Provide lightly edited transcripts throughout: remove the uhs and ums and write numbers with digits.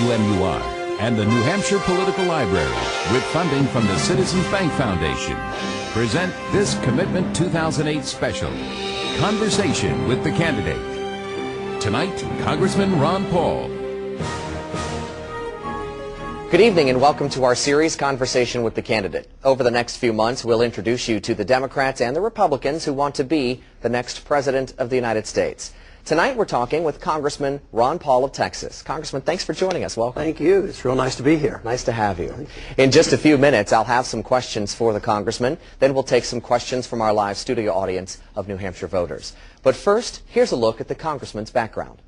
WMUR and the New Hampshire Political Library, with funding from the Citizens Bank Foundation, present this Commitment 2008 special, Conversation with the Candidate. Tonight, Congressman Ron Paul. Good evening and welcome to our series, Conversation with the Candidate. Over the next few months, we'll introduce you to the Democrats and the Republicans who want to be the next President of the United States. Tonight, we're talking with Congressman Ron Paul of Texas. Congressman, thanks for joining us. Welcome. Thank you. It's real nice to be here. Nice to have you. In just a few minutes, I'll have some questions for the Congressman. Then we'll take some questions from our live studio audience of New Hampshire voters. But first, here's a look at the Congressman's background.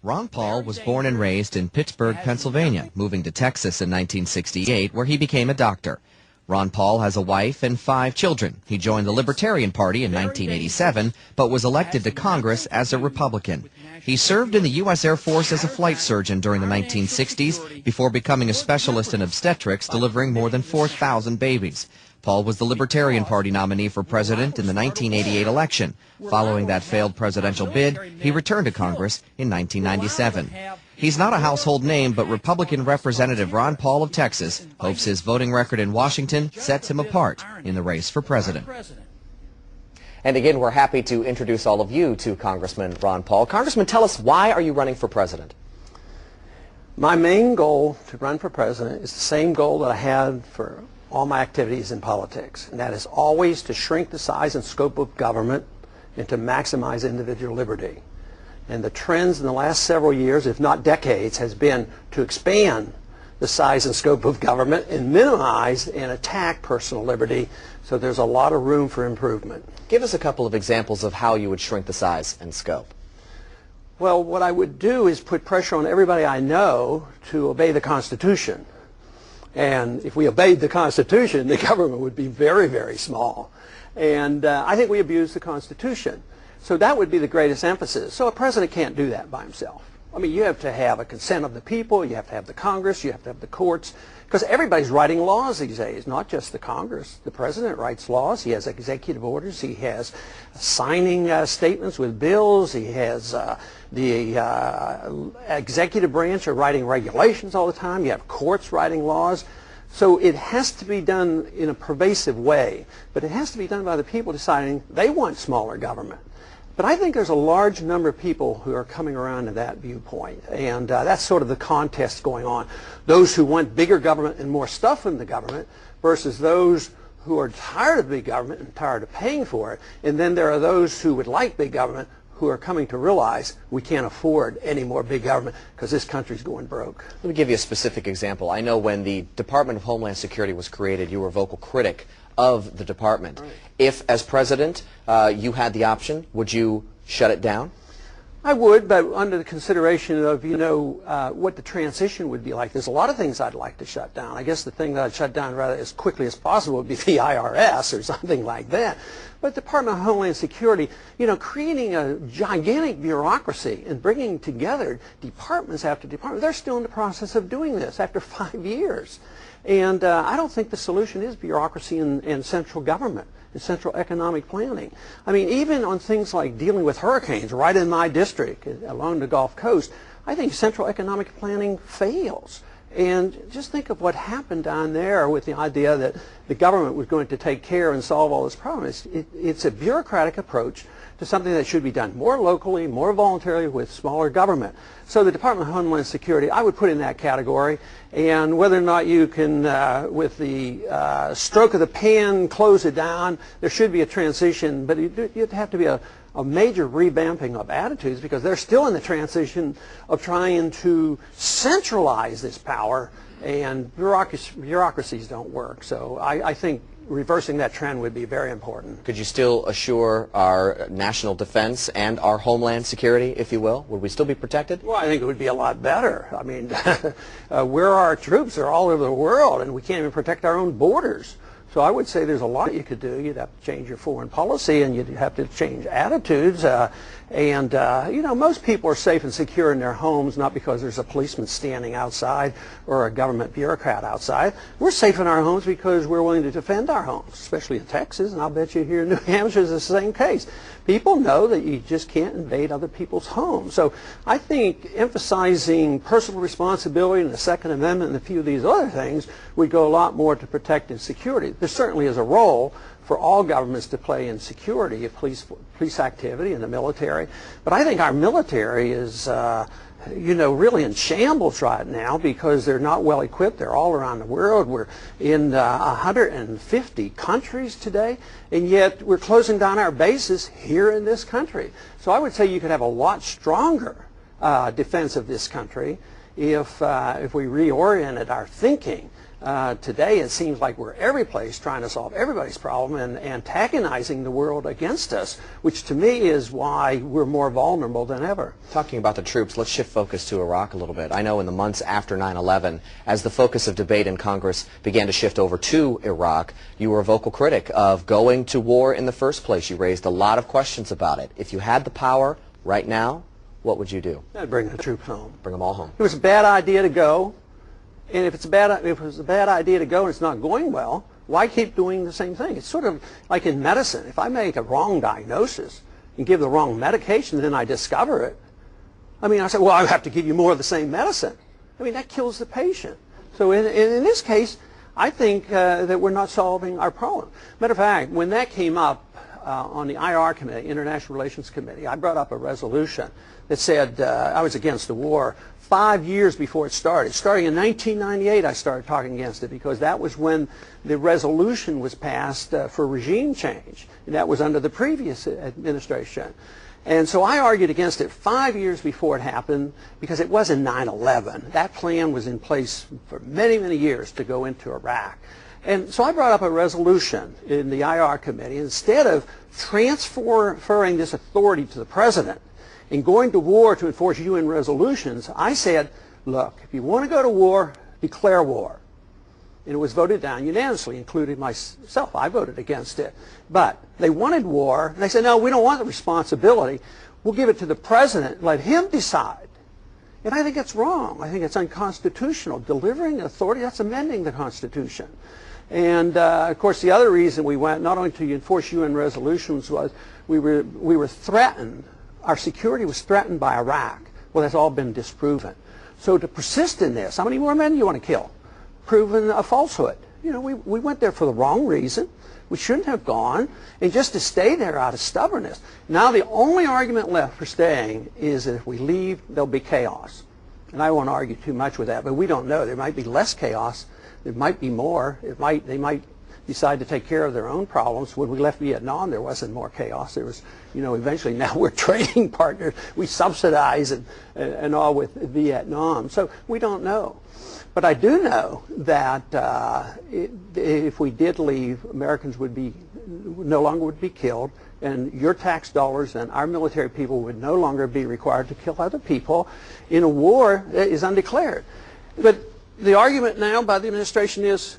Ron Paul was born and raised in Pittsburgh, Pennsylvania, moving to Texas in 1968, where he became a doctor. Ron Paul has a wife and 5 children. He joined the Libertarian Party in 1987, but was elected to Congress as a Republican. He served in the U.S. Air Force as a flight surgeon during the 1960s before becoming a specialist in obstetrics, delivering more than 4,000 babies. Paul was the Libertarian Party nominee for president in the 1988 election. Following that failed presidential bid, he returned to Congress in 1997. He's not a household name, but Republican Representative Ron Paul of Texas hopes his voting record in Washington sets him apart in the race for president. And again, we're happy to introduce all of you to Congressman Ron Paul. Congressman, tell us, why are you running for president? My main goal to run for president is the same goal that I had for all my activities in politics, and that is always to shrink the size and scope of government and to maximize individual liberty. And the trends in the last several years, if not decades, has been to expand the size and scope of government and minimize and attack personal liberty, so there's a lot of room for improvement. Give us a couple of examples of how you would shrink the size and scope. Well, what I would do is put pressure on everybody I know to obey the Constitution. And if we obeyed the Constitution, the government would be very, very small. And I think we abuse the Constitution. So that would be the greatest emphasis. So a president can't do that by himself. I mean, you have to have a consent of the people, you have to have the Congress, you have to have the courts, because everybody's writing laws these days, not just the Congress. The president writes laws, he has executive orders, he has signing statements with bills, he has the executive branch are writing regulations all the time, you have courts writing laws. So it has to be done in a pervasive way, but it has to be done by the people deciding they want smaller government. But I think there's a large number of people who are coming around to that viewpoint, and that's sort of the contest going on. Those who want bigger government and more stuff in the government versus those who are tired of big government and tired of paying for it. And then there are those who would like big government who are coming to realize we can't afford any more big government because this country's going broke. Let me give you a specific example. I know when the Department of Homeland Security was created, you were a vocal critic of the department. Right. If, as president, you had the option, would you shut it down? I would, but under the consideration of, what the transition would be like. There's a lot of things I'd like to shut down. I guess the thing that I'd shut down rather as quickly as possible would be the IRS or something like that. But the Department of Homeland Security, creating a gigantic bureaucracy and bringing together departments after department, they're still in the process of doing this after 5 years. And I don't think the solution is bureaucracy and central government and central economic planning. I mean, even on things like dealing with hurricanes right in my district along the Gulf Coast, I think central economic planning fails. And just think of what happened down there with the idea that the government was going to take care and solve all this problems. It's a bureaucratic approach to something that should be done more locally, more voluntarily with smaller government. So the Department of Homeland Security, I would put in that category. And whether or not you can, with the stroke of the pen, close it down, there should be a transition, but you'd have to be a major revamping of attitudes because they're still in the transition of trying to centralize this power, and bureaucracies don't work. So I think reversing that trend would be very important. Could you still assure our national defense and our homeland security, if you will? Would we still be protected? Well, I think it would be a lot better. I mean, where our troops are all over the world, and we can't even protect our own borders. So I would say there's a lot you could do. You'd have to change your foreign policy, and you'd have to change attitudes. You know, most people are safe and secure in their homes not because there's a policeman standing outside or a government bureaucrat outside. We're safe in our homes because we're willing to defend our homes, especially in Texas, and I'll bet you here in New Hampshire is the same case. People know that you just can't invade other people's homes. So I think emphasizing personal responsibility and the Second Amendment and a few of these other things would go a lot more to protecting security. There certainly is a role for all governments to play in security, of police activity and the military. But I think our military is, you know, really in shambles right now because they're not well equipped. They're all around the world. We're in 150 countries today, and yet we're closing down our bases here in this country. So I would say you could have a lot stronger defense of this country if we reoriented our thinking. Today it seems like we're every place trying to solve everybody's problem and antagonizing the world against us, which to me is why we're more vulnerable than ever. Talking about the troops, let's shift focus to Iraq a little bit. I know in the months after 9/11, as the focus of debate in Congress began to shift over to Iraq, you were a vocal critic of going to war in the first place. You raised a lot of questions about it. If you had the power right now, what would you do? I'd bring the troops home. Bring them all home. It was a bad idea to go. And if it was a bad idea to go and it's not going well, why keep doing the same thing? It's sort of like in medicine. If I make a wrong diagnosis and give the wrong medication, then I discover it. I mean, I say, well, I have to give you more of the same medicine. I mean, that kills the patient. So in this case, I think that we're not solving our problem. Matter of fact, when that came up on the IR committee, International Relations Committee, I brought up a resolution that said I was against the war 5 years before it started. Starting in 1998, I started talking against it because that was when the resolution was passed for regime change. And that was under the previous administration. And so I argued against it 5 years before it happened because it wasn't 9/11. That plan was in place for many, many years to go into Iraq. And so I brought up a resolution in the IR committee. Instead of transferring this authority to the president and going to war to enforce UN resolutions, I said, look, if you want to go to war, declare war. And it was voted down unanimously, including myself. I voted against it. But they wanted war, and they said, no, we don't want the responsibility. We'll give it to the president, let him decide. And I think it's wrong. I think it's unconstitutional. Delivering authority, that's amending the Constitution. And, of course, the other reason we went, not only to enforce UN resolutions, was we were threatened. Our security was threatened by Iraq. Well, that's all been disproven. So to persist in this, how many more men do you want to kill? Proven a falsehood. You know, we went there for the wrong reason. We shouldn't have gone. And just to stay there out of stubbornness. Now the only argument left for staying is that if we leave, there'll be chaos. And I won't argue too much with that, but we don't know. There might be less chaos. There might be more. They might decide to take care of their own problems. When we left Vietnam, there wasn't more chaos. There was, you know, eventually now we're trading partners. We subsidize and all with Vietnam. So we don't know. But I do know that if we did leave, Americans would be no longer would be killed, and your tax dollars and our military people would no longer be required to kill other people in a war that is undeclared. But the argument now by the administration is,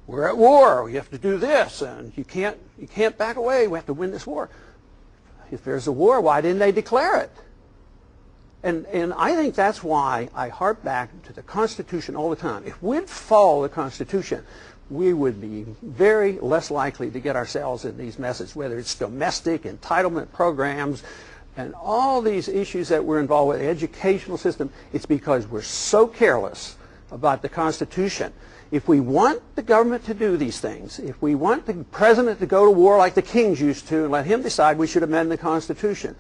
we're at war, we have to do this, and you can't back away, we have to win this war. If there's a war, why didn't they declare it? And I think that's why I harp back to the Constitution all the time. If we'd follow the Constitution, we would be very less likely to get ourselves in these messes, whether it's domestic, entitlement programs, and all these issues that we're involved with, the educational system. It's because we're so careless about the Constitution. If we want the government to do these things, if we want the president to go to war like the kings used to and let him decide, we should amend the Constitution.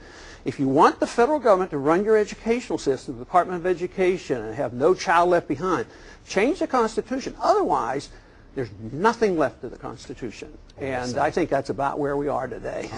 If you want the federal government to run your educational system, the Department of Education, and have no child left behind, change the Constitution. Otherwise, there's nothing left of the Constitution. And I think that's about where we are today.